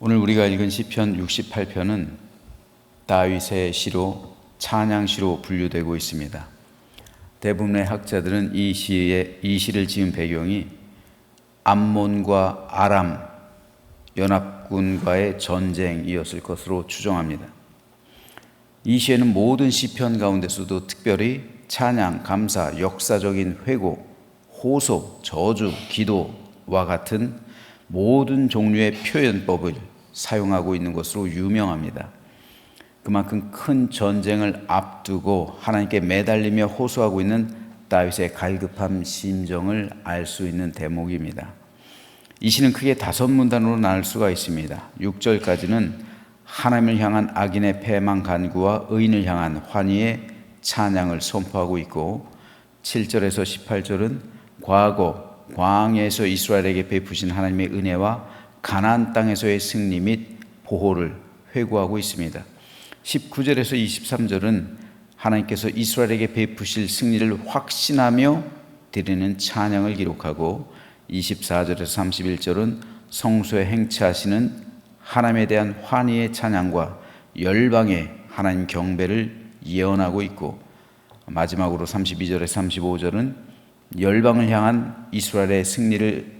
오늘 우리가 읽은 시편 68편은 다윗의 시로 찬양시로 분류되고 있습니다. 대부분의 학자들은 이 시를 지은 배경이 암몬과 아람 연합군과의 전쟁이었을 것으로 추정합니다. 이 시에는 모든 시편 가운데서도 특별히 찬양, 감사, 역사적인 회고, 호소, 저주, 기도와 같은 모든 종류의 표현법을 사용하고 있는 것으로 유명합니다. 그만큼 큰 전쟁을 앞두고 하나님께 매달리며 호소하고 있는 다윗의 갈급한 심정을 알 수 있는 대목입니다. 이 시는 크게 5문단으로 나눌 수가 있습니다. 6절까지는 하나님을 향한 악인의 패망 간구와 의인을 향한 환희의 찬양을 선포하고 있고, 7절에서 18절은 과거 광야에서 이스라엘에게 베푸신 하나님의 은혜와 가나안 땅에서의 승리 및 보호를 회고하고 있습니다. 19절에서 23절은 하나님께서 이스라엘에게 베푸실 승리를 확신하며 드리는 찬양을 기록하고, 24절에서 31절은 성소에 행차하시는 하나님에 대한 환희의 찬양과 열방의 하나님 경배를 예언하고 있고, 마지막으로 32절에서 35절은 열방을 향한 이스라엘의 승리를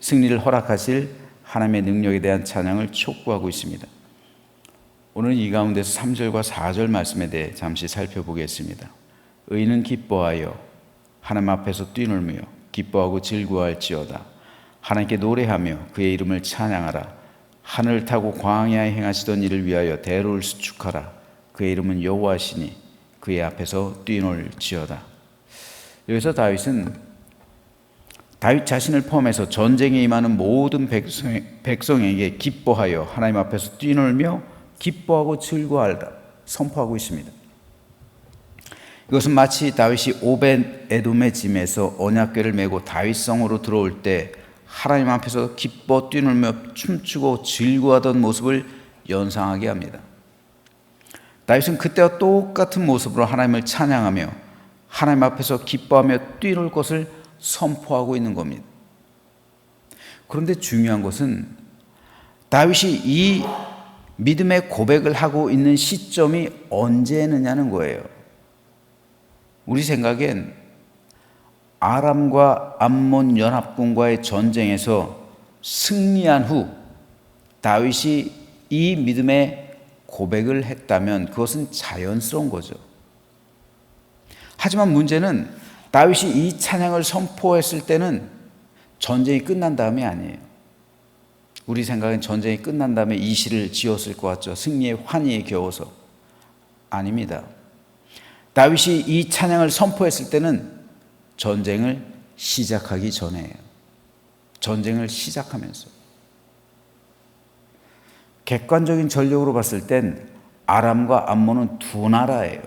승리를 허락하실 하나님의 능력에 대한 찬양을 촉구하고 있습니다. 오늘 이 가운데서 3절과 4절 말씀에 대해 잠시 살펴보겠습니다. 의인은 기뻐하여 하나님 앞에서 뛰놀며 기뻐하고 즐거워할지어다. 하나님께 노래하며 그의 이름을 찬양하라. 하늘을 타고 광야에 행하시던 일을 위하여 대로를 수축하라. 그의 이름은 여호와시니 그의 앞에서 뛰놀지어다. 여기서 다윗 자신을 포함해서 전쟁에 임하는 모든 백성에게 기뻐하여 하나님 앞에서 뛰놀며 기뻐하고 즐거워하라 선포하고 있습니다. 이것은 마치 다윗이 오벳 에돔의 집에서 언약궤를 메고 다윗성으로 들어올 때 하나님 앞에서 기뻐 뛰놀며 춤추고 즐거워하던 모습을 연상하게 합니다. 다윗은 그때와 똑같은 모습으로 하나님을 찬양하며 하나님 앞에서 기뻐하며 뛰놀 것을 선포하고 있는 겁니다. 그런데 중요한 것은 다윗이 이 믿음의 고백을 하고 있는 시점이 언제느냐는 거예요. 우리 생각엔 아람과 암몬 연합군과의 전쟁에서 승리한 후 다윗이 이 믿음의 고백을 했다면 그것은 자연스러운 거죠. 하지만 문제는 다윗이 이 찬양을 선포했을 때는 전쟁이 끝난 다음이 아니에요. 우리 생각엔 전쟁이 끝난 다음에 이 시를 지었을 것 같죠. 승리의 환희에 겨워서. 아닙니다. 다윗이 이 찬양을 선포했을 때는 전쟁을 시작하기 전에예요. 전쟁을 시작하면서. 객관적인 전력으로 봤을 땐 아람과 암몬은 두 나라예요.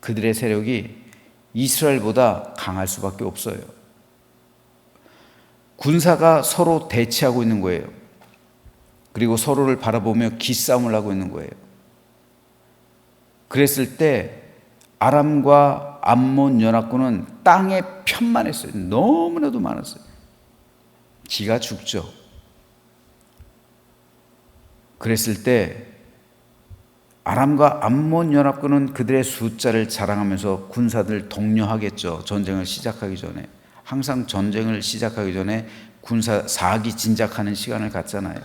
그들의 세력이 이스라엘보다 강할 수밖에 없어요. 군사가 서로 대치하고 있는 거예요. 그리고 서로를 바라보며 기싸움을 하고 있는 거예요. 그랬을 때 아람과 암몬 연합군은 땅에 편만했어요. 너무나도 많았어요. 지가 죽죠. 그랬을 때 아람과 암몬 연합군은 그들의 숫자를 자랑하면서 군사들을 독려하겠죠. 전쟁을 시작하기 전에. 항상 전쟁을 시작하기 전에 군사 사기 진작하는 시간을 갖잖아요.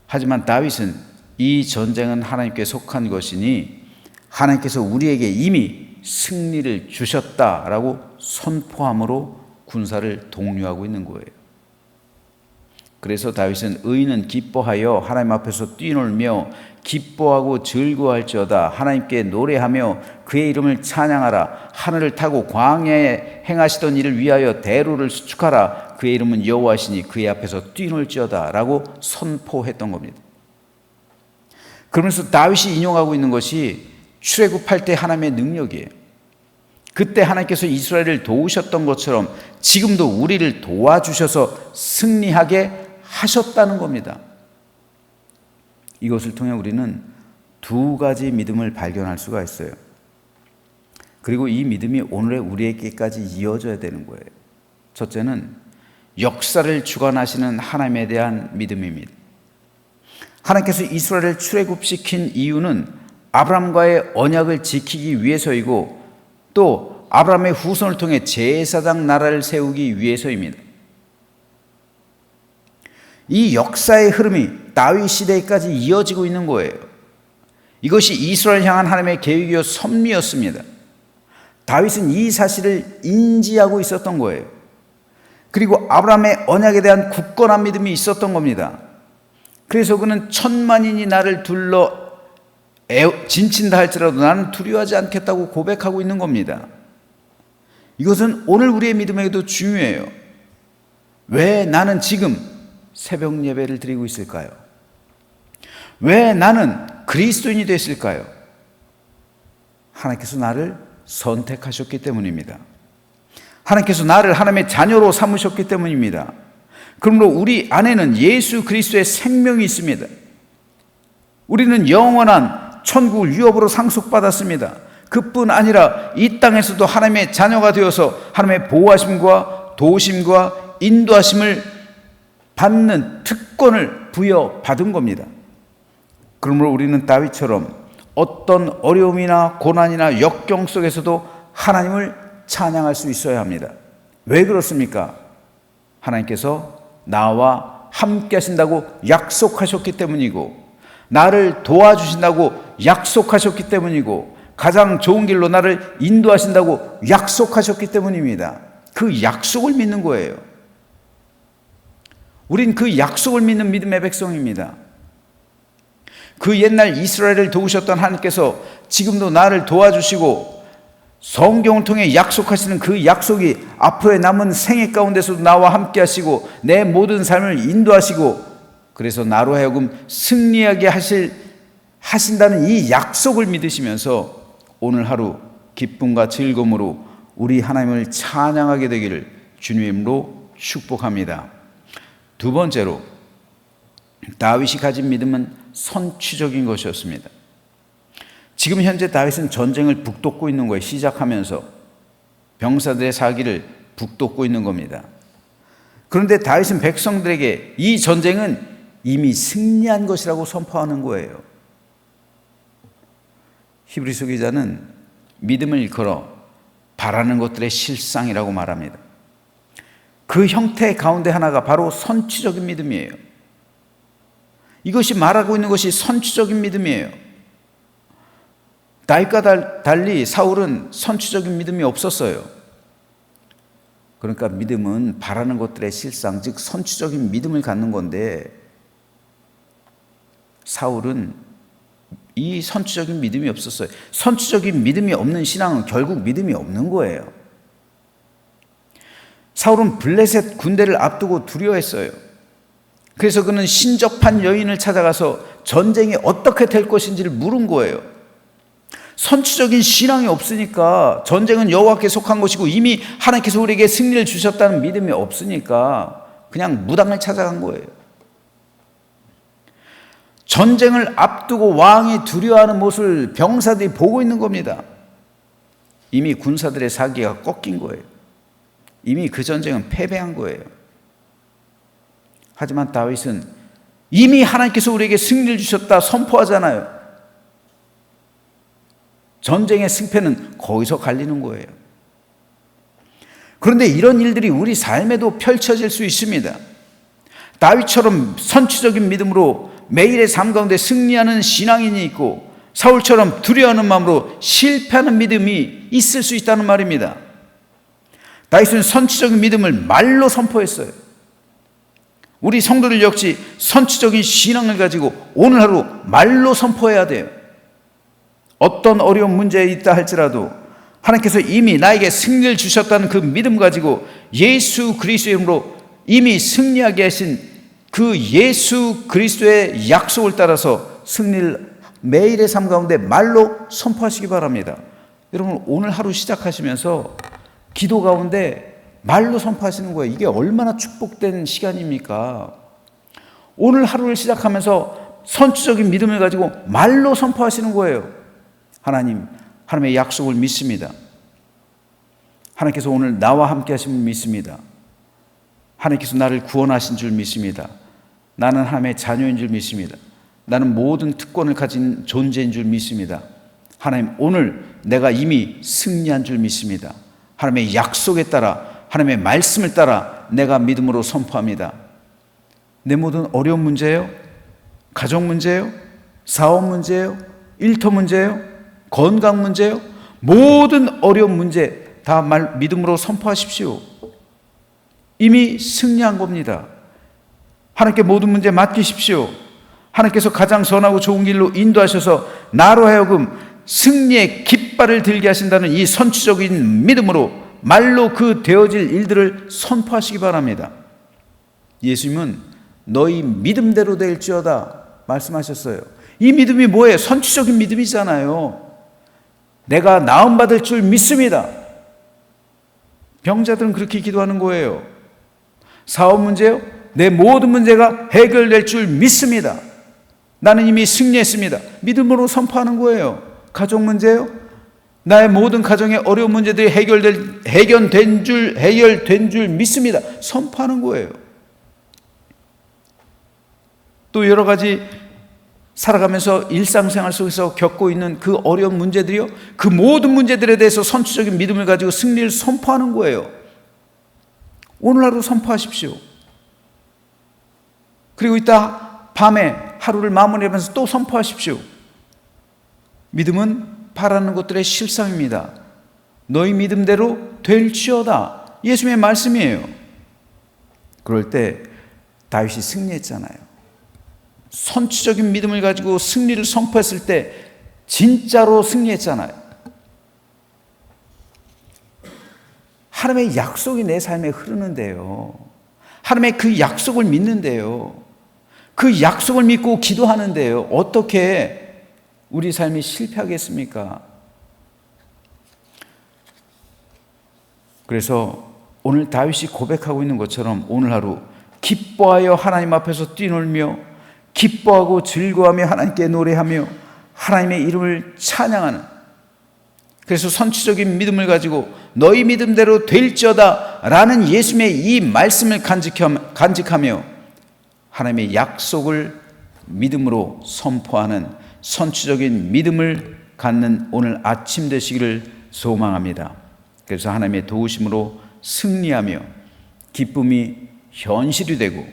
하지만 다윗은 이 전쟁은 하나님께 속한 것이니 하나님께서 우리에게 이미 승리를 주셨다라고 선포함으로 군사를 독려하고 있는 거예요. 그래서 다윗은 의인은 기뻐하여 하나님 앞에서 뛰놀며 기뻐하고 즐거워할지어다. 하나님께 노래하며 그의 이름을 찬양하라. 하늘을 타고 광야에 행하시던 일을 위하여 대로를 수축하라. 그의 이름은 여호와시니 그의 앞에서 뛰놀지어다 라고 선포했던 겁니다. 그러면서 다윗이 인용하고 있는 것이 출애굽할 때 하나님의 능력이에요. 그때 하나님께서 이스라엘을 도우셨던 것처럼 지금도 우리를 도와주셔서 승리하게 하셨다는 겁니다. 이것을 통해 우리는 두 가지 믿음을 발견할 수가 있어요. 그리고 이 믿음이 오늘의 우리에게까지 이어져야 되는 거예요. 첫째는 역사를 주관하시는 하나님에 대한 믿음입니다. 하나님께서 이스라엘을 출애굽시킨 이유는 아브라함과의 언약을 지키기 위해서이고 또 아브라함의 후손을 통해 제사장 나라를 세우기 위해서입니다. 이 역사의 흐름이 다윗 시대까지 이어지고 있는 거예요. 이것이 이스라엘 향한 하나님의 계획이요 섭리였습니다. 다윗은 이 사실을 인지하고 있었던 거예요. 그리고 아브라함의 언약에 대한 굳건한 믿음이 있었던 겁니다. 그래서 그는 천만인이 나를 둘러 진친다 할지라도 나는 두려워하지 않겠다고 고백하고 있는 겁니다. 이것은 오늘 우리의 믿음에게도 중요해요. 왜 나는 지금 새벽 예배를 드리고 있을까요? 왜 나는 그리스도인이 됐을까요? 하나님께서 나를 선택하셨기 때문입니다. 하나님께서 나를 하나님의 자녀로 삼으셨기 때문입니다. 그러므로 우리 안에는 예수 그리스도의 생명이 있습니다. 우리는 영원한 천국을 유업으로 상속받았습니다. 그뿐 아니라 이 땅에서도 하나님의 자녀가 되어서 하나님의 보호하심과 도우심과 인도하심을 받는 특권을 부여받은 겁니다. 그러므로 우리는 다윗처럼 어떤 어려움이나 고난이나 역경 속에서도 하나님을 찬양할 수 있어야 합니다. 왜 그렇습니까? 하나님께서 나와 함께 하신다고 약속하셨기 때문이고 나를 도와주신다고 약속하셨기 때문이고 가장 좋은 길로 나를 인도하신다고 약속하셨기 때문입니다. 그 약속을 믿는 거예요. 우린 그 약속을 믿는 믿음의 백성입니다. 그 옛날 이스라엘을 도우셨던 하나님께서 지금도 나를 도와주시고 성경을 통해 약속하시는 그 약속이 앞으로의 남은 생애 가운데서도 나와 함께 하시고 내 모든 삶을 인도하시고 그래서 나로 하여금 승리하게 하신다는 이 약속을 믿으시면서 오늘 하루 기쁨과 즐거움으로 우리 하나님을 찬양하게 되기를 주님으로 축복합니다. 두 번째로 다윗이 가진 믿음은 선취적인 것이었습니다. 지금 현재 다윗은 전쟁을 북돋고 있는 거예요. 시작하면서 병사들의 사기를 북돋고 있는 겁니다. 그런데 다윗은 백성들에게 이 전쟁은 이미 승리한 것이라고 선포하는 거예요. 히브리서 기자는 믿음을 일컬어 바라는 것들의 실상이라고 말합니다. 그 형태 가운데 하나가 바로 선취적인 믿음이에요. 이것이 말하고 있는 것이 선취적인 믿음이에요. 다윗과 달리 사울은 선취적인 믿음이 없었어요. 그러니까 믿음은 바라는 것들의 실상, 즉 선취적인 믿음을 갖는 건데 사울은 이 선취적인 믿음이 없었어요. 선취적인 믿음이 없는 신앙은 결국 믿음이 없는 거예요. 사울은 블레셋 군대를 앞두고 두려워했어요. 그래서 그는 신접한 여인을 찾아가서 전쟁이 어떻게 될 것인지를 물은 거예요. 선취적인 신앙이 없으니까 전쟁은 여호와께 속한 것이고 이미 하나님께서 우리에게 승리를 주셨다는 믿음이 없으니까 그냥 무당을 찾아간 거예요. 전쟁을 앞두고 왕이 두려워하는 모습을 병사들이 보고 있는 겁니다. 이미 군사들의 사기가 꺾인 거예요. 이미 그 전쟁은 패배한 거예요. 하지만 다윗은 이미 하나님께서 우리에게 승리를 주셨다 선포하잖아요. 전쟁의 승패는 거기서 갈리는 거예요. 그런데 이런 일들이 우리 삶에도 펼쳐질 수 있습니다. 다윗처럼 선취적인 믿음으로 매일의 삶 가운데 승리하는 신앙인이 있고 사울처럼 두려워하는 마음으로 실패하는 믿음이 있을 수 있다는 말입니다. 다윗은 선취적인 믿음을 말로 선포했어요. 우리 성도들 역시 선취적인 신앙을 가지고 오늘 하루 말로 선포해야 돼요. 어떤 어려운 문제에 있다 할지라도 하나님께서 이미 나에게 승리를 주셨다는 그 믿음 가지고 예수 그리스도의 이름으로 이미 승리하게 하신 그 예수 그리스도의 약속을 따라서 승리를 매일의 삶 가운데 말로 선포하시기 바랍니다. 여러분 오늘 하루 시작하시면서 기도 가운데 말로 선포하시는 거예요. 이게 얼마나 축복된 시간입니까? 오늘 하루를 시작하면서 선취적인 믿음을 가지고 말로 선포하시는 거예요. 하나님의 약속을 믿습니다. 하나님께서 오늘 나와 함께 하심을 믿습니다. 하나님께서 나를 구원하신 줄 믿습니다. 나는 하나님의 자녀인 줄 믿습니다. 나는 모든 특권을 가진 존재인 줄 믿습니다. 하나님, 오늘 내가 이미 승리한 줄 믿습니다. 하나님의 약속에 따라, 하나님의 말씀을 따라 내가 믿음으로 선포합니다. 내 모든 어려운 문제예요? 가정 문제예요? 사업 문제예요? 일터 문제예요? 건강 문제예요? 모든 어려운 문제 다 믿음으로 선포하십시오. 이미 승리한 겁니다. 하나님께 모든 문제 맡기십시오. 하나님께서 가장 선하고 좋은 길로 인도하셔서 나로 하여금 승리의 깃발을 들게 하신다는 이 선취적인 믿음으로 말로 그 되어질 일들을 선포하시기 바랍니다. 예수님은 너희 믿음대로 될지어다 말씀하셨어요. 이 믿음이 뭐예요? 선취적인 믿음이잖아요. 내가 나음받을 줄 믿습니다. 병자들은 그렇게 기도하는 거예요. 사업 문제요? 내 모든 문제가 해결될 줄 믿습니다. 나는 이미 승리했습니다. 믿음으로 선포하는 거예요. 가족 문제요? 나의 모든 가정의 어려운 문제들이 해결된 줄 믿습니다. 선포하는 거예요. 또 여러 가지 살아가면서 일상생활 속에서 겪고 있는 그 어려운 문제들이요, 그 모든 문제들에 대해서 선취적인 믿음을 가지고 승리를 선포하는 거예요. 오늘 하루 선포하십시오. 그리고 이따 밤에 하루를 마무리하면서 또 선포하십시오. 믿음은 바라는 것들의 실상입니다. 너희 믿음대로 될지어다. 예수님의 말씀이에요. 그럴 때 다윗이 승리했잖아요. 선취적인 믿음을 가지고 승리를 선포했을 때 진짜로 승리했잖아요. 하나님의 약속이 내 삶에 흐르는데요. 하나님의 그 약속을 믿는데요. 그 약속을 믿고 기도하는데요. 어떻게 우리 삶이 실패하겠습니까? 그래서 오늘 다윗이 고백하고 있는 것처럼 오늘 하루 기뻐하여 하나님 앞에서 뛰놀며 기뻐하고 즐거워하며 하나님께 노래하며 하나님의 이름을 찬양하는, 그래서 선취적인 믿음을 가지고 너희 믿음대로 될지어다 라는 예수님의 이 말씀을 간직하며 하나님의 약속을 믿음으로 선포하는 선취적인 믿음을 갖는 오늘 아침 되시기를 소망합니다. 그래서 하나님의 도우심으로 승리하며 기쁨이 현실이 되고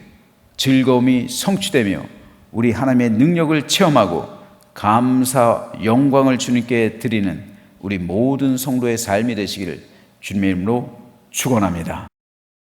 즐거움이 성취되며 우리 하나님의 능력을 체험하고 감사, 영광을 주님께 드리는 우리 모든 성도의 삶이 되시기를 주님의 이름으로 축원합니다.